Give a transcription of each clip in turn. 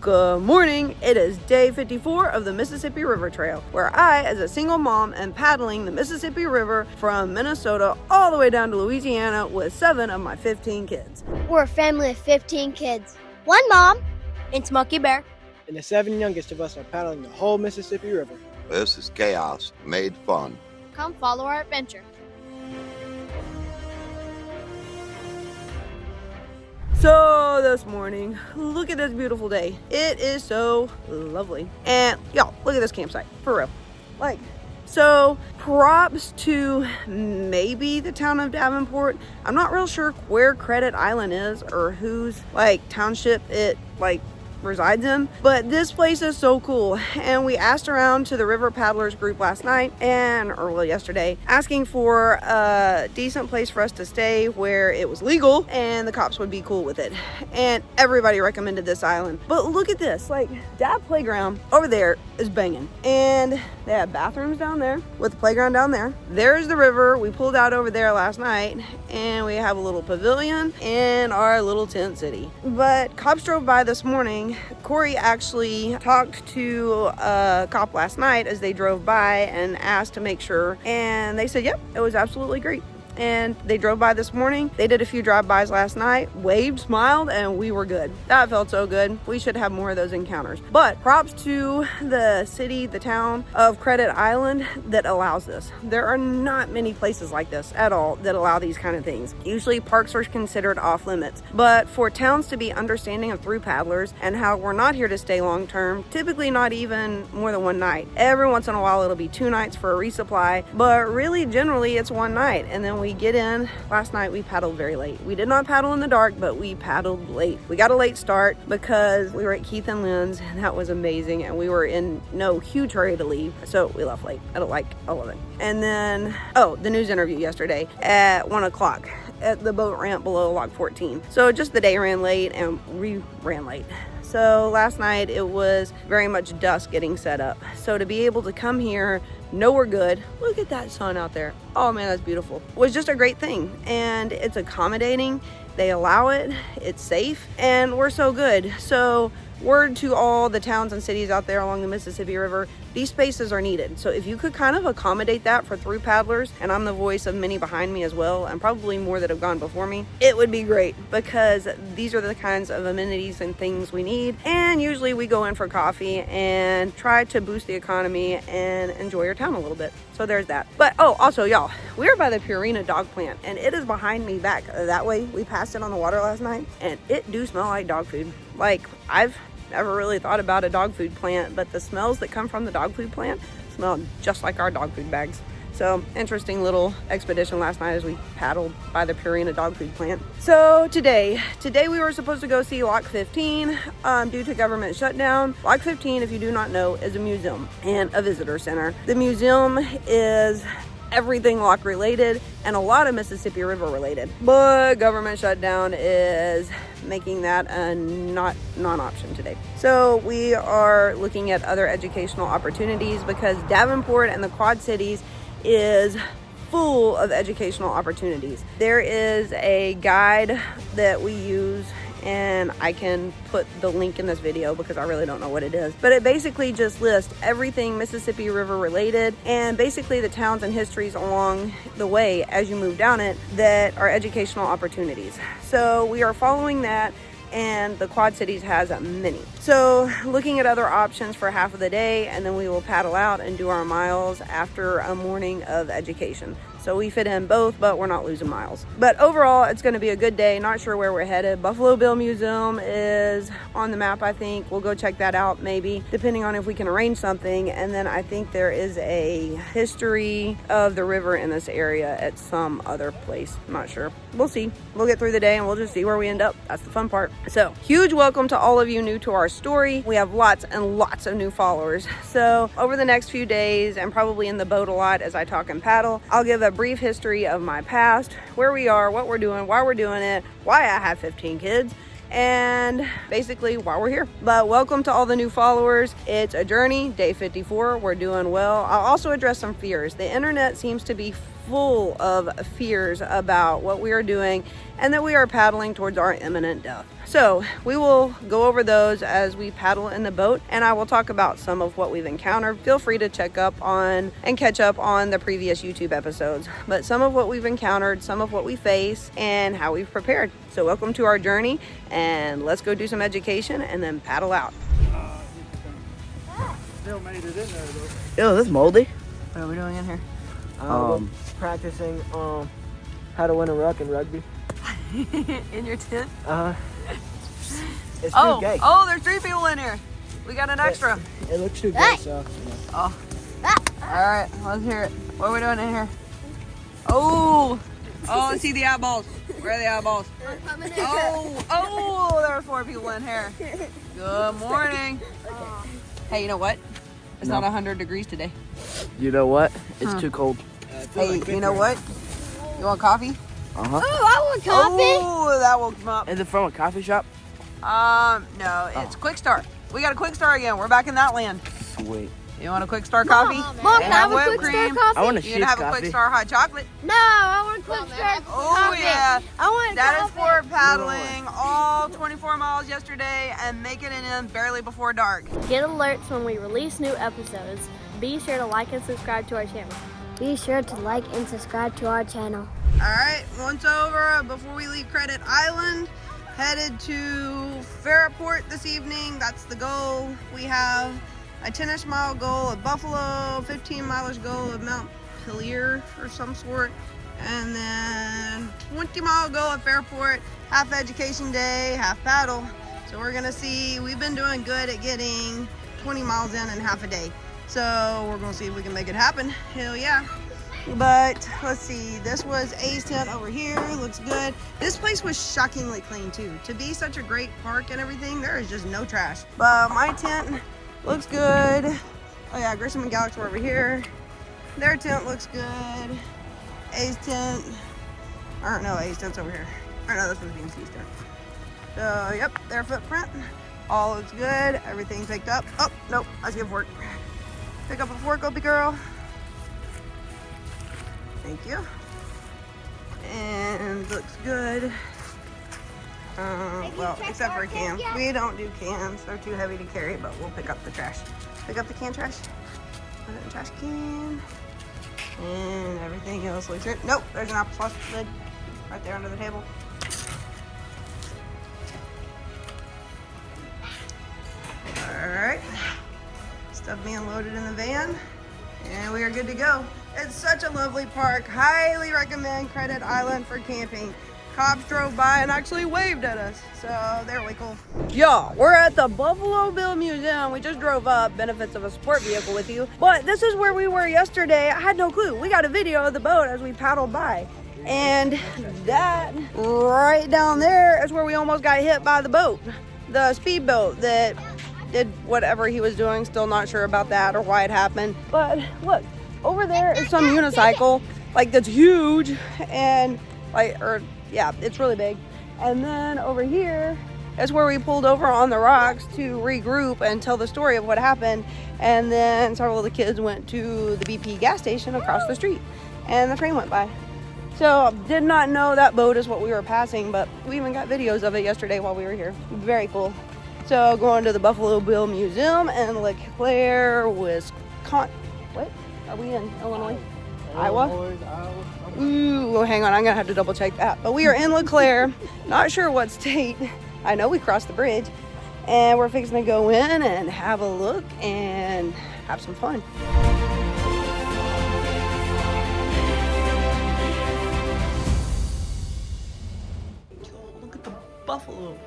Good morning. It is day 54 of the Mississippi River Trail, where I, as a single mom, am paddling the Mississippi River from Minnesota all the way down to Louisiana with 7 of my 15 kids. We're a family of 15 kids. One mom and Smokey Bear. And the 7 youngest of us are paddling the whole Mississippi River. This is chaos made fun. Come follow our adventure. So this morning, look at this beautiful day. It is so lovely. And y'all, look at this campsite, for real. So props to maybe the town of Davenport. I'm not real sure where Credit Island is or whose township it resides in, but this place is so cool. And we asked around to the river paddlers group last night or yesterday, asking for a decent place for us to stay where it was legal and the cops would be cool with it, and everybody recommended this island. But look at this, that playground over there is banging, and they have bathrooms down there with the playground down there. There's the river. We pulled out over there last night, and we have a little pavilion and our little tent city. But cops drove by this morning. Corey actually talked to a cop last night as they drove by and asked to make sure, and they said, yep, it was absolutely great. And they drove by this morning. They did a few drive-bys last night, waved, smiled, and we were good. That felt so good. We should have more of those encounters. But props to the city, the town of Credit Island that allows this. There are not many places like this at all that allow these kind of things. Usually parks are considered off limits. But for towns to be understanding of through paddlers and how we're not here to stay long term, typically not even more than one night. Every once in a while it'll be 2 nights for a resupply, but really generally it's one night, and then we get in. Last night we paddled very late. We did not paddle in the dark, but we paddled late. We got a late start because we were at Keith and Lynn's, and that was amazing, and we were in no huge hurry to leave, so we left late at 11. And then the news interview yesterday at 1 o'clock at the boat ramp below Lock 14. So just the day ran late and we ran late. So last night it was very much dusk getting set up. So to be able to come here, know we're good, look at that sun out there. Oh man, that's beautiful. Was just a great thing. And it's accommodating. They allow it. It's safe. And we're so good. So word to all the towns and cities out there along the Mississippi River, these spaces are needed. So if you could kind of accommodate that for through paddlers, and I'm the voice of many behind me as well, and probably more that have gone before me, it would be great, because these are the kinds of amenities and things we need. And usually we go in for coffee and try to boost the economy and enjoy your town a little bit. So there's that. But also y'all, we're by the Purina dog plant, and it is behind me back that way. We passed it on the water last night, and it do smell like dog food. I've never really thought about a dog food plant, but the smells that come from the dog food plant smell just like our dog food bags. So interesting little expedition last night as we paddled by the Purina dog food plant. So today we were supposed to go see Lock 15 due to government shutdown. Lock 15, if you do not know, is a museum and a visitor center. The museum is everything lock related and a lot of Mississippi River related, but government shutdown is making that a non-option today. So we are looking at other educational opportunities, because Davenport and the Quad Cities is full of educational opportunities. There is a guide that we use, and I can put the link in this video because I really don't know what it is, but it basically just lists everything Mississippi River related, and basically the towns and histories along the way as you move down it that are educational opportunities. So we are following that, and the Quad Cities has many. So looking at other options for half of the day, and then we will paddle out and do our miles after a morning of education. So we fit in both, but we're not losing miles. But overall, it's going to be a good day. Not sure where we're headed. Buffalo Bill Museum is on the map, I think. We'll go check that out, maybe, depending on if we can arrange something. And then I think there is a history of the river in this area at some other place. I'm not sure. We'll see. We'll get through the day and we'll just see where we end up. That's the fun part. So huge welcome to all of you new to our story. We have lots and lots of new followers. So over the next few days, and probably in the boat a lot as I talk and paddle, I'll give a brief history of my past, where we are, what we're doing, why we're doing it, why I have 15 kids, and basically why we're here. But welcome to all the new followers. It's a journey, day 54. We're doing well. I'll also address some fears. The internet seems to be full of fears about what we are doing and that we are paddling towards our imminent death. So we will go over those as we paddle in the boat, and I will talk about some of what we've encountered. Feel free to check up on and catch up on the previous YouTube episodes, but some of what we've encountered, some of what we face, and how we've prepared. So welcome to our journey, and let's go do some education and then paddle out. Still made it in there though. Ew, this is moldy. What are we doing in here? Practicing how to win a ruck in rugby. In your tent? It's too gay. Oh, there's 3 people in here. We got an extra. It looks too gay, so. Oh. All right, let's hear it. What are we doing in here? Oh, I see the eyeballs. Where are the eyeballs? Oh, there are 4 people in here. Good morning. Hey, you know what? It's not 100 degrees today. You know what? It's too cold. Hey, you know what? You want coffee? Uh-huh. Oh, I want coffee. Oh, that woke him up. Is it from a coffee shop? No, it's Quick Start. We got a Quick Start again. We're back in that land. Sweet. You want a Quick Start coffee? Mom, They can I have a whipped Quick Start cream. coffee? I want a You shit can have a coffee. Quick Start hot chocolate. No, I want Quick Start Oh, coffee. yeah. I want That is coffee. for paddling all 24 miles yesterday and making it in barely before dark. Get alerts when we release new episodes. Be sure to like and subscribe to our channel. Be sure to like and subscribe to our channel. All right, once over, before we leave Credit Island, headed to Fairport this evening. That's the goal. We have a 10-ish mile goal of Buffalo, 15-mile goal of Mount Pelier or some sort, and then 20-mile goal at Fairport. Half education day, half paddle. So we're gonna see, we've been doing good at getting 20 miles in half a day. So we're gonna see if we can make it happen. Hell yeah. But let's see, this was A's tent over here, looks good. This place was shockingly clean too. To be such a great park and everything, there is just no trash. But my tent looks good. Oh yeah, Grissom and Galax were over here. Their tent looks good. A's tent, or no, A's tent's over here. Or no, this was BMC's tent. So yep, their footprint, all looks good. Everything picked up. Oh, nope, I see a fork. Pick up a fork, Opie girl. Thank you. And looks good. Well, except for cans. We don't do cans. They're too heavy to carry, but we'll pick up the trash. Pick up the can trash. Put it in the trash can. And everything else looks good. Nope, there's an applesauce lid right there under the table. Alright. Stuff being loaded in the van. And we are good to go. It's such a lovely park. Highly recommend Credit Island for camping. Cops drove by and actually waved at us, so they're really cool. Y'all, we're at the Buffalo Bill Museum. We just drove up, benefits of a sport vehicle with you. But this is where we were yesterday. I had no clue. We got a video of the boat as we paddled by. And that right down there is where we almost got hit by the boat. The speedboat that did whatever he was doing. Still not sure about that or why it happened. But look, over there is some unicycle, like that's huge and yeah, it's really big. And then over here is where we pulled over on the rocks to regroup and tell the story of what happened. And then several of the kids went to the BP gas station across the street and the train went by. So did not know that boat is what we were passing, but we even got videos of it yesterday while we were here. Very cool. So going to the Buffalo Bill Museum in LeClaire, Wisconsin. What? Are we in Illinois? Iowa? Ooh, hang on, I'm gonna have to double check that. But we are in LeClaire, not sure what state. I know we crossed the bridge, and we're fixing to go in and have a look and have some fun. Look at the buffalo.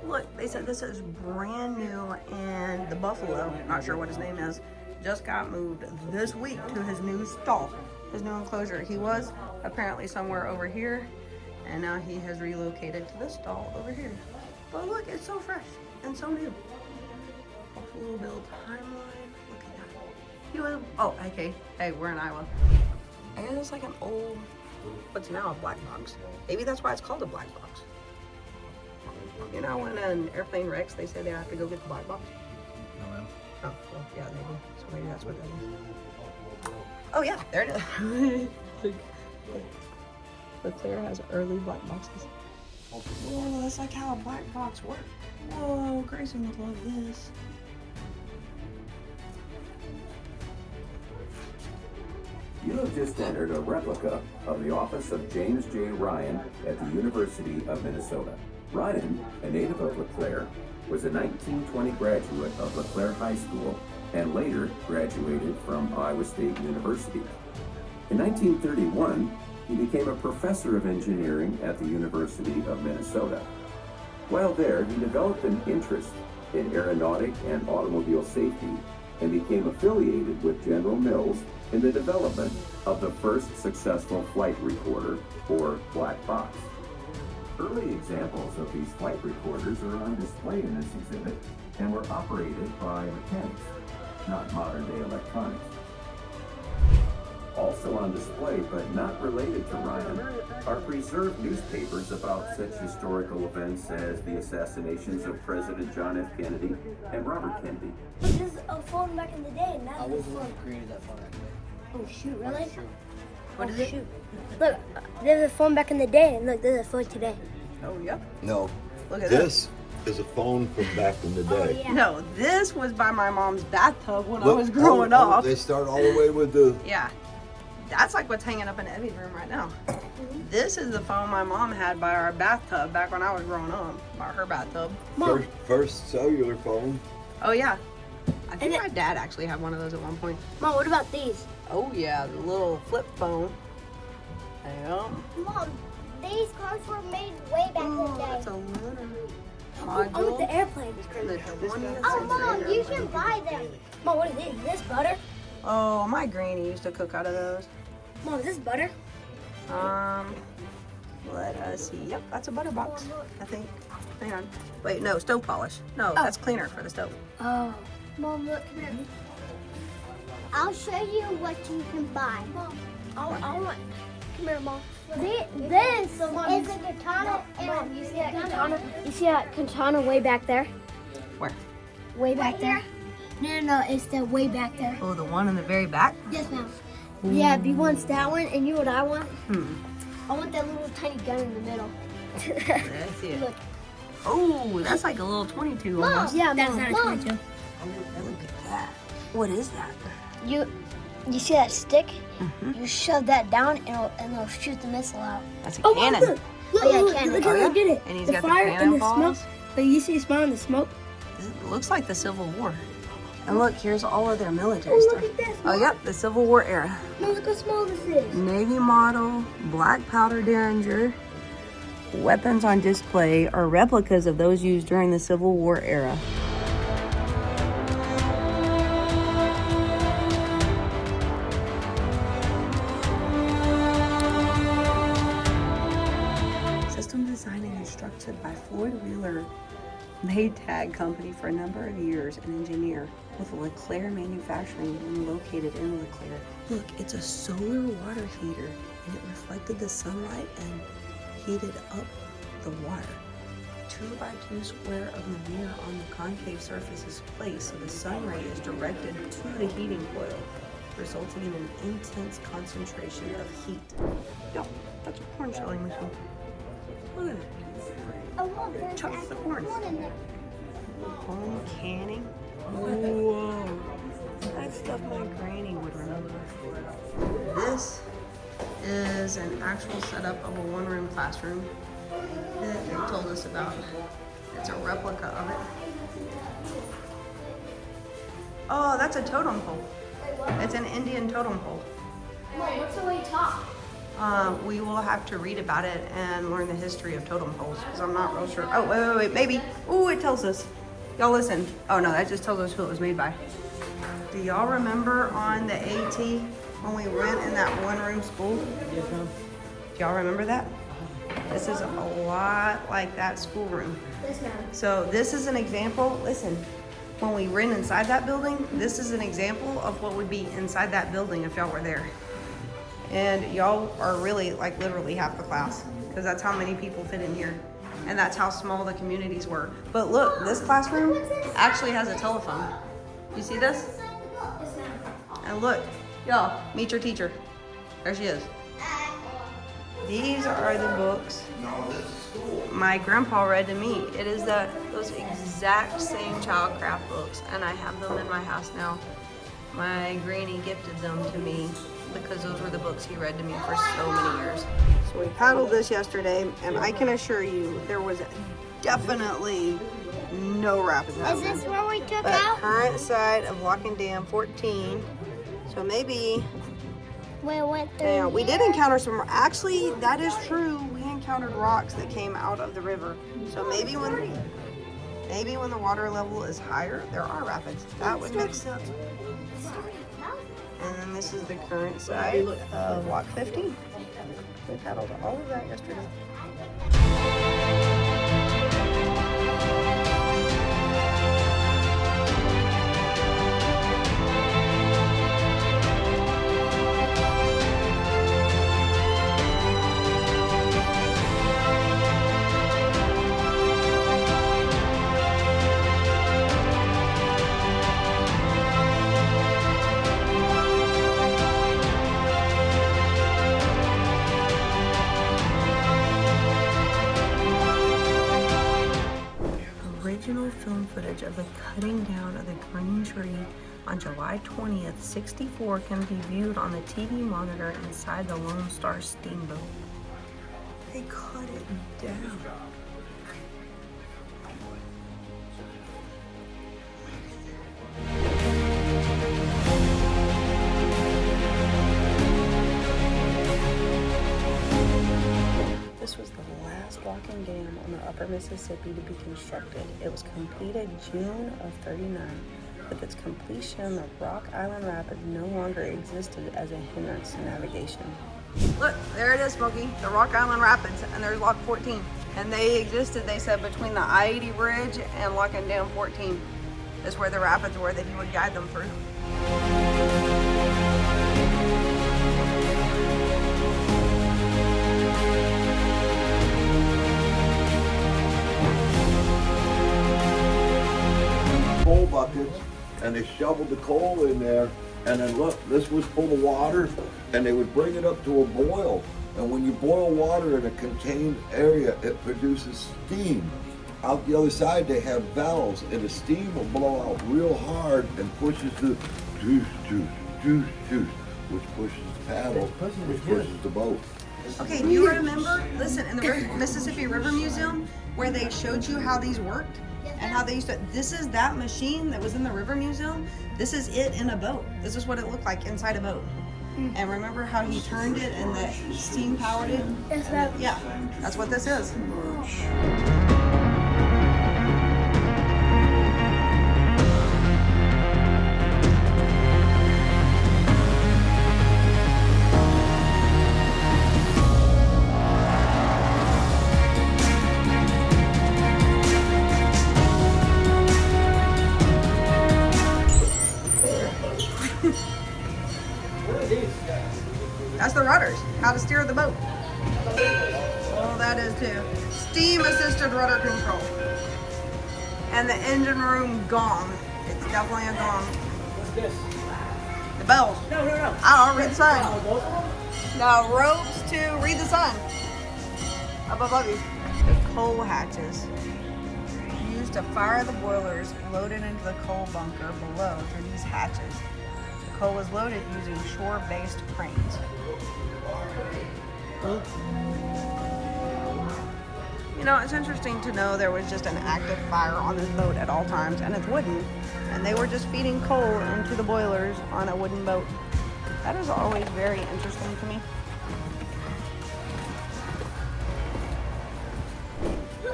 Look, they said this is brand new, and the buffalo, not sure what his name is, just got moved this week to his new stall, his new enclosure. He was apparently somewhere over here, and now he has relocated to this stall over here. But look, it's so fresh and so new. Buffalo Bill timeline. Look at that. He was, oh, okay. Hey, we're in Iowa. I guess it's like an old, what's now a black box. Maybe that's why it's called a black box. You know, when an airplane wrecks, they say they have to go get the black box? No, ma'am. Oh, well, yeah, maybe. So maybe that's what that is. Oh yeah, there it is. LeClaire has early black boxes. Whoa, that's like how a black box works. Whoa, Grayson would love this. You have just entered a replica of the office of James J. Ryan at the University of Minnesota. Ryan, a native of LeClaire, was a 1920 graduate of LeClaire High School and later graduated from Iowa State University. In 1931, he became a professor of engineering at the University of Minnesota. While there, he developed an interest in aeronautic and automobile safety and became affiliated with General Mills in the development of the first successful flight recorder, or black box. Early examples of these flight recorders are on display in this exhibit and were operated by mechanics, not modern-day electronics. Also on display, but not related to Ryan, are preserved newspapers about such historical events as the assassinations of President John F. Kennedy and Robert Kennedy. This is a phone back in the day, and I that's was the one who created that phone. Oh shoot, really? What is it? Shoot. Look, there's a phone back in the day, and look, there's a phone today. Oh yep. No, Look at this is a phone from back in the day. yeah. No, this was by my mom's bathtub when I Look, was growing oh, up. They start all the way with the. Yeah. That's like what's hanging up in Evie's room right now. This is the phone my mom had by our bathtub back when I was growing up. By her bathtub. First cellular phone. Oh yeah. I think my dad actually had one of those at one point. Mom, what about these? Oh yeah, the little flip phone. Yeah. Mom, these cars were made way back in the Oh, that's day. a lunar I want module. the airplane. The 20th Oh, Mom, century. you can buy them. Mom, what is this? Is this butter? Oh, my granny used to cook out of those. Mom, is this butter? Let us see. Yep, that's a butter box, I think. Hang on. Wait, no, stove polish. No, that's cleaner for the stove. Oh. Mom, look, come here. I'll show you what you can buy. Mom, I want. Come here, Mom. This is a katana. Mom, you see that katana? You see that katana way back there? Where? Way back there? No, it's the way back there. Oh, the one in the very back? Yes, ma'am. Yeah, B wants that one, and you know what I want? Hmm. I want that little tiny gun in the middle. I see it. Look. Oh, that's like a little 22 Mom, almost. yeah, that's not a 22. Oh, look at that. What is that? You see that stick? You shove that down, and it'll shoot the missile out. That's a Oh, cannon. Look, oh, yeah, cannon. Look how Oh, yeah? they did it. And he's the got the fire and the cannonballs. smoke. Like, you see the smell and the smoke? It looks like the Civil War. And look, here's all of their military Oh, stuff. look at this. Oh, yep, the Civil War era. Mom, look how small this is. Navy model, black powder Derringer. Weapons on display are replicas of those used during the Civil War era. System designed and constructed by Floyd Wheeler Maytag Company for a number of years, an engineer with LeClaire Manufacturing being located in LeClaire. Look, it's a solar water heater, and it reflected the sunlight and heated up the water. 2x2 square of the mirror on the concave surface is placed so the sun ray is directed to the heating coil, resulting in an intense concentration of heat. Yo, that's a corn shelling machine. Look at it. Oh, Mom, there's Chuck the actually corn. corn in there. Home canning. Whoa. That's stuff my granny would remember. This is an actual setup of a one-room classroom that they told us about. It's a replica of it. Oh, that's a totem pole. It's an Indian totem pole. Mom, what's the way top? We will have to read about it and learn the history of totem poles because I'm not real sure. Oh, wait, maybe. Oh, it tells us. Y'all listen. Oh no, that just tells us who it was made by. Do y'all remember on the AT when we went in that one-room school? Yes, ma'am. Do y'all remember that? This is a lot like that schoolroom. Yes, ma'am. So this is an example. Listen, when we ran inside that building, this is an example of what would be inside that building if y'all were there. And y'all are really like literally half the class because that's how many people fit in here. And that's how small the communities were. But look, this classroom actually has a telephone. You see this? And look, Y'all, meet your teacher. There she is. These are the books my grandpa read to me. It is those exact same childcraft books, and I have them in my house now. My granny gifted them to me because those were the books he read to me for so many years. So we paddled this yesterday, and I can assure you there was definitely no rapids Is happening. this where we took But out? current side of Walking Dam 14, so maybe. We went through. Yeah, we did encounter some. Actually, that is true. We encountered rocks that came out of the river. So maybe when the water level is higher, there are rapids. That would make sense. And then this is the current side of Walk 15. We paddled all of that yesterday. Original film footage of the cutting down of the green tree on July 20th, 64 can be viewed on the TV monitor inside the Lone Star steamboat. They cut it down. This was the last walking dam on the upper Mississippi to be constructed. It was completed June of '39. With its completion, the Rock Island Rapids no longer existed as a hindrance to navigation. Look, there it is, Smokey, the Rock Island Rapids, and there's Lock 14. And they existed, they said, between the I-80 bridge and Locking Dam 14 is where the rapids were that he would guide them through. Coal buckets, and they shoveled the coal in there, and then look, this was full of water, and they would bring it up to a boil. And when you boil water in a contained area, it produces steam. Out the other side, they have valves, and the steam will blow out real hard and pushes the juice, which pushes the paddle, which pushes the boat. Okay, do you remember, listen, in the Mississippi River Museum, where they showed you how these worked? And how they used to, this is that machine that was in the River Museum. This is it in a boat. This is what it looked like inside a boat. And remember how he turned it and the steam powered it? Yes, ma'am. Yeah, that's what this is. That's the rudders, how to steer the boat. Oh, that is too. Steam assisted rudder control. And the engine room gong. It's definitely a gong. What's this? The bells. No. I don't read the sign. The ropes to read the sign. Up above you. The coal hatches used to fire the boilers loaded into the coal bunker below through these hatches. The coal was loaded using shore-based cranes. You know, it's interesting to know there was just an active fire on this boat at all times, and it's wooden, and they were just feeding coal into the boilers on a wooden boat. That is always very interesting to me.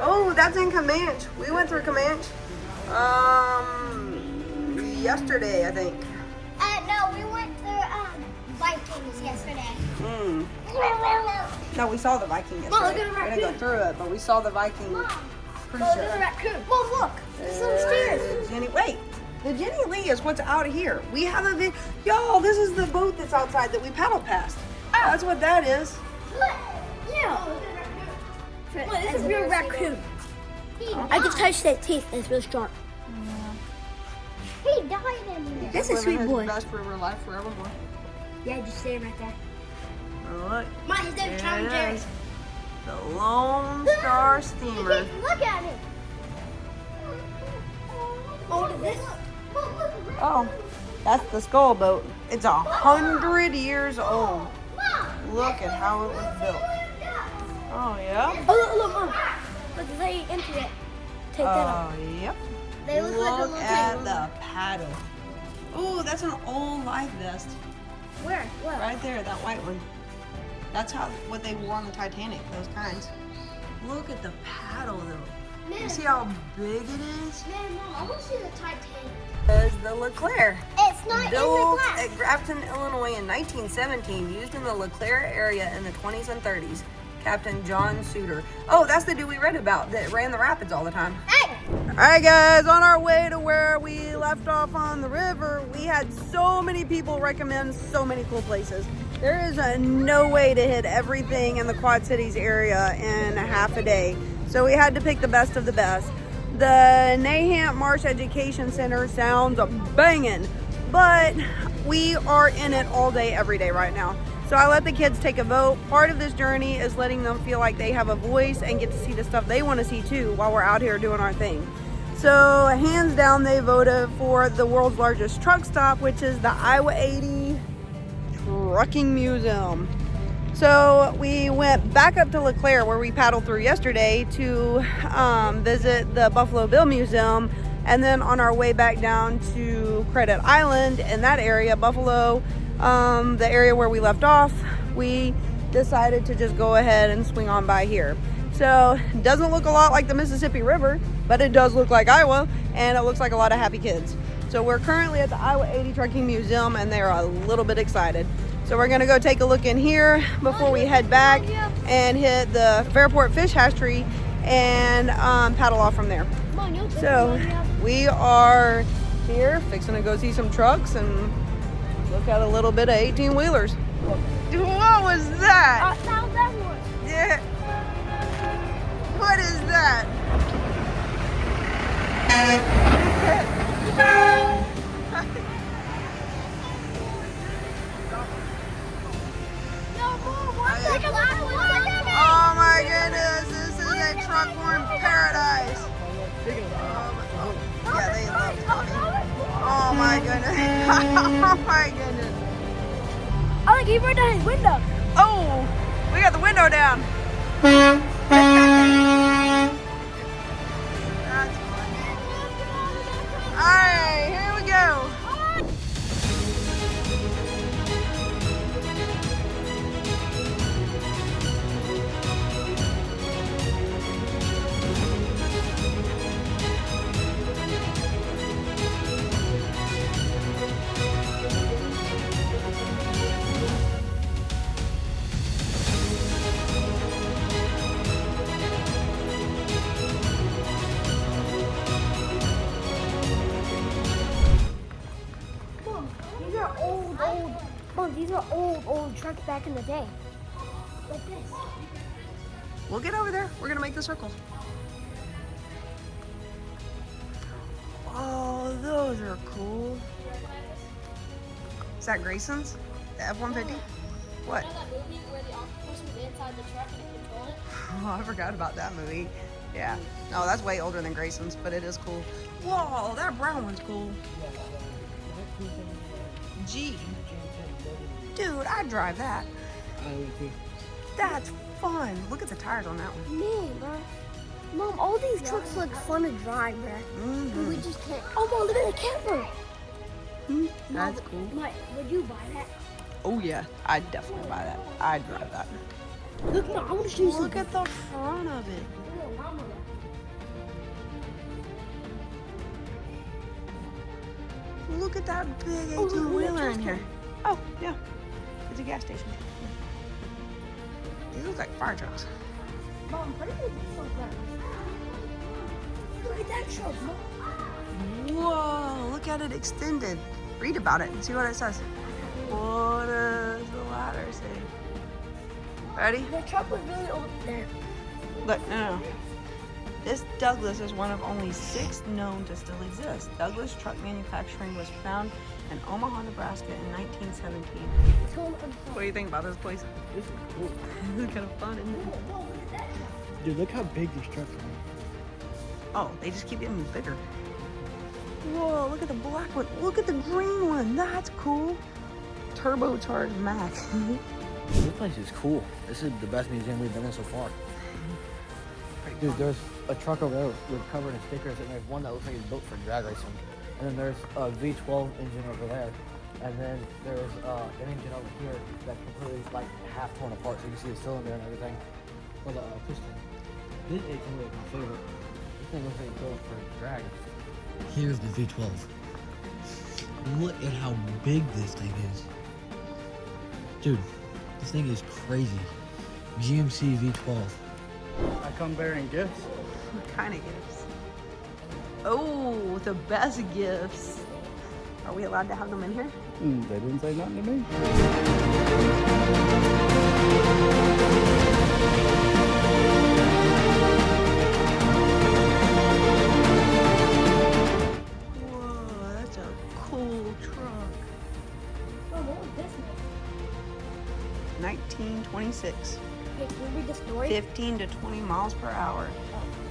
Oh, that's in Comanche. We went through Comanche yesterday, I think. No, we went through Vikings yesterday. No, we saw the Viking yesterday. Mom, look at the We didn't go raccoon. through it, but we saw the Viking Mom, cruise look at the ship. raccoon. Mom, look. There's some stairs. Wait, the Jenny Lee is what's out of here. We have a y'all, this is the boat that's outside that we paddled past. That's what that is. Yeah. Look, it's a real raccoon. I just touched that teeth and it's real sharp. He died in there. That's a Living sweet his boy. best river life forevermore. Yeah, just stay right there. Look, Mine is there Tom and it Jerry. is. The Lone Star Steamer. Look at it. Oh, what is this? Oh, that's the Skull Boat. It's 100 years old. Look at how it was built. Oh, yeah? Oh, look, Mom. Look, they emptied it. Take that off. Yep. They look like a Look little at tiny the paddle. Oh, that's an old life vest. Where? What? Right there, that white one. That's what they wore on the Titanic, those kinds. Look at the paddle though. You see how big it is? Man, Mom, I want to see the Titanic. There's the LeClaire. It's not in the Built glass. at Grafton, Illinois in 1917, used in the LeClaire area in the 20s and 30s. Captain John Suter. Oh, that's the dude we read about that ran the rapids all the time. Hey! All right, guys, on our way to where we left off on the river, we had so many people recommend so many cool places. There is no way to hit everything in the Quad Cities area in half a day. So we had to pick the best of the best. The Nahant Marsh Education Center sounds banging, but we are in it all day, every day right now. So I let the kids take a vote. Part of this journey is letting them feel like they have a voice and get to see the stuff they want to see too while we're out here doing our thing. So hands down, they voted for the world's largest truck stop, which is the Iowa 80 Trucking Museum. So we went back up to LeClaire where we paddled through yesterday to visit the Buffalo Bill Museum. And then on our way back down to Credit Island in that area, Buffalo, the area where we left off, we decided to just go ahead and swing on by here. So it doesn't look a lot like the Mississippi River, but it does look like Iowa, and it looks like a lot of happy kids. So we're currently at the Iowa 80 Trucking Museum, and they're a little bit excited. So we're gonna go take a look in here before we head back and hit the Fairport Fish Hatchery and paddle off from there. So we are here fixing to go see some trucks and look at a little bit of 18-wheelers. What was that? That was that one. Yeah. What is that? Oh my goodness, this is a truck-borne paradise. Yeah, they love Tommy. Oh my goodness. Oh my goodness. Oh, look, he brought down his window. Oh, we got the window down. That's funny. All right, here we go. These are old trucks back in the day. Like this. We'll get over there. We're gonna make the circle. Oh, those are cool. Is that Grayson's? The F-150? What? You know that movie where the octopus was inside the truck and it controlled it? Oh, I forgot about that movie. Yeah. No, that's way older than Grayson's, but it is cool. Whoa, that brown one's cool. Gee. Dude, I'd drive that. That's fun. Look at the tires on that one. Man, bro. Mom, all these trucks look fun to drive, bro. Mm-hmm. We just can't. Oh, Mom, look at the camper. That's cool. Mike, would you buy that? Oh yeah, I'd definitely buy that. I'd drive that. Look, Mom, I want to show you Look something. at the front of it. Look at that big 18-wheeler in here. Oh, yeah. It's a gas station. These look like fire trucks. Mom, what are you doing? Look at that truck, Mom. Whoa, look at it extended. Read about it and see what it says. What does the ladder say? Ready? The truck was really old there. Look, no. This Douglas is one of only 6 known to still exist. Douglas Truck Manufacturing was found in Omaha, Nebraska in 1917. What do you think about this place? This is cool. This is kind of fun, isn't it? Dude, look how big these trucks are. Oh, they just keep getting bigger. Whoa, look at the black one. Look at the green one. That's cool. Turbocharged Mac. This place is cool. This is the best museum we've been in so far. Dude, there's a truck over there with covered in stickers, and there's one that looks like it's built for drag racing. And then there's a V12 engine over there. And then there's an engine over here that's completely like half torn apart, so you can see the cylinder and everything. Or the piston. This is my favorite. This thing looks like it's built for drag. Here's the V12. Look at how big this thing is. Dude, this thing is crazy. GMC V12. I come bearing gifts. What kind of gifts? Oh, the best gifts. Are we allowed to have them in here? They didn't say nothing to me. Whoa, that's a cool truck. Oh, what was this make? 1926. Hey, can you read the story? 15 to 20 miles per hour.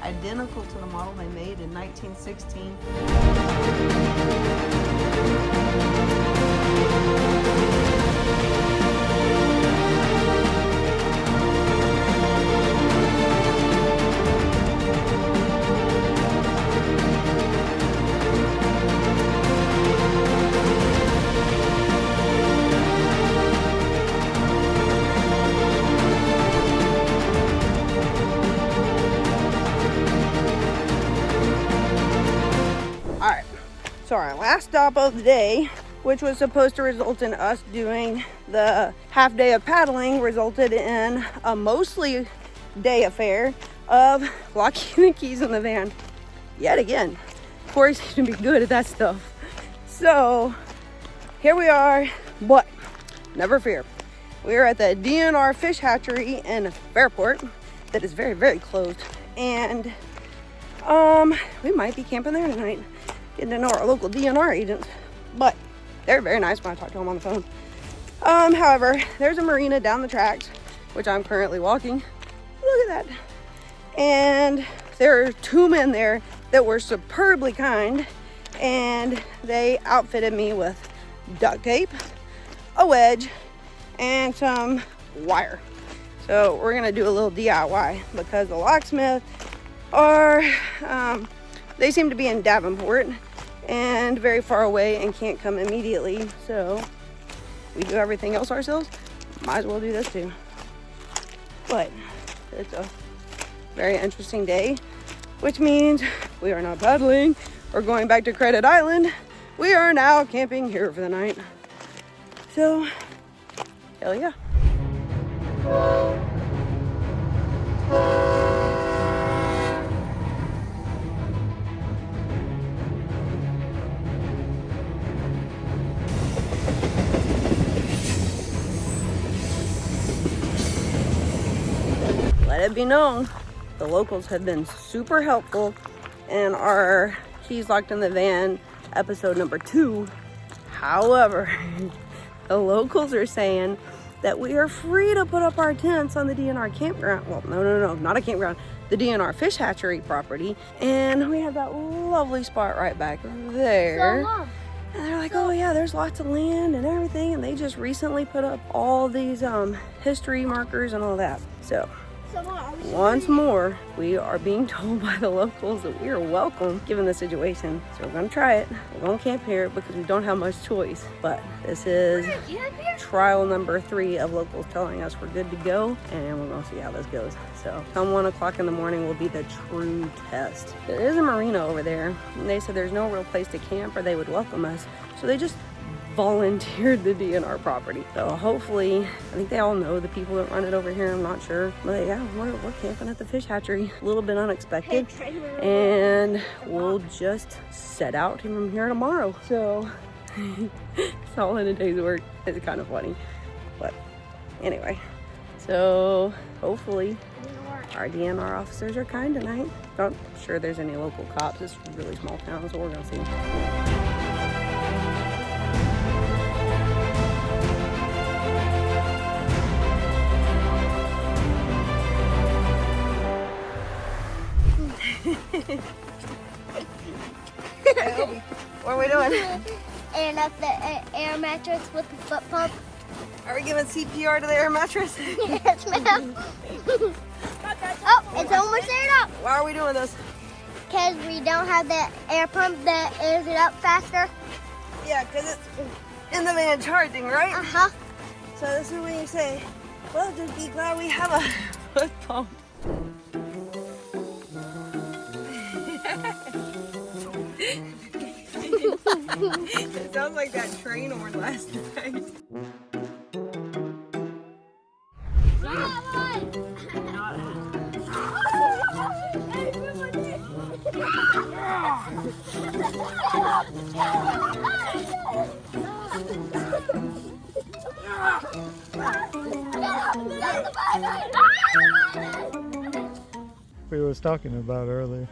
Identical to the model they made in 1916. So our last stop of the day, which was supposed to result in us doing the half day of paddling, resulted in a mostly day affair of locking the keys in the van yet again. Corey seems to be good at that stuff. So here we are, but never fear. We are at the DNR Fish Hatchery in Fairport that is very, very closed. And we might be camping there tonight. Getting to know our local DNR agents, but they're very nice when I talk to them on the phone. However, there's a marina down the tracks, which I'm currently walking. Look at that. And there are 2 men there that were superbly kind, and they outfitted me with duct tape, a wedge, and some wire. So we're gonna do a little DIY because the locksmith are, they seem to be in Davenport and very far away and can't come immediately. So we do everything else ourselves. Might as well do this too. But it's a very interesting day, which means we are not paddling or going back to Credit Island. We are now camping here for the night. So, hell yeah. Let it be known, the locals have been super helpful in our keys locked in the van episode number 2. However, the locals are saying that we are free to put up our tents on the DNR campground. Well, no, not a campground. The DNR Fish Hatchery property. And we have that lovely spot right back there. And they're like, oh yeah, there's lots of land and everything. And they just recently put up all these history markers and all that. So once more, we are being told by the locals that we are welcome given the situation. So we're gonna try it. We're gonna camp here because we don't have much choice. But this is trial number 3 of locals telling us we're good to go, and we're gonna see how this goes. So come 1 o'clock in the morning will be the true test. There is a marina over there, and they said there's no real place to camp or they would welcome us. So they just volunteered the DNR property. So hopefully, I think they all know the people that run it over here. I'm not sure. But yeah, we're camping at the fish hatchery. A little bit unexpected. And we'll just set out from here tomorrow. So it's all in a day's work. It's kind of funny. But anyway, so hopefully Our DNR officers are kind tonight. Not sure there's any local cops. It's a really small town, so we're gonna see. What are we doing? And up the air mattress with the foot pump. Are we giving CPR to the air mattress? Yes, ma'am. Oh, it's almost aired up. Why are we doing this? Because we don't have the air pump that airs it up faster. Yeah, because it's in the van charging, right? Uh-huh. So this is when you say, well, just be glad we have a foot pump. It sounds like that train horn last night. We was talking about earlier.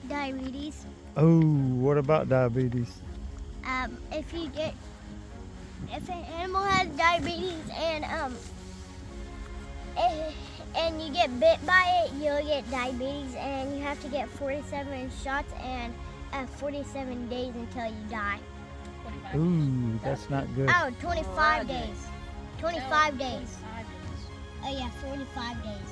Diabetes. Oh, what about diabetes? If an animal has diabetes and you get bit by it, you'll get diabetes, and you have to get 47 shots and 47 days until you die. Ooh, that's not good. Oh, 25 days. 25 days. Oh yeah, 45 days.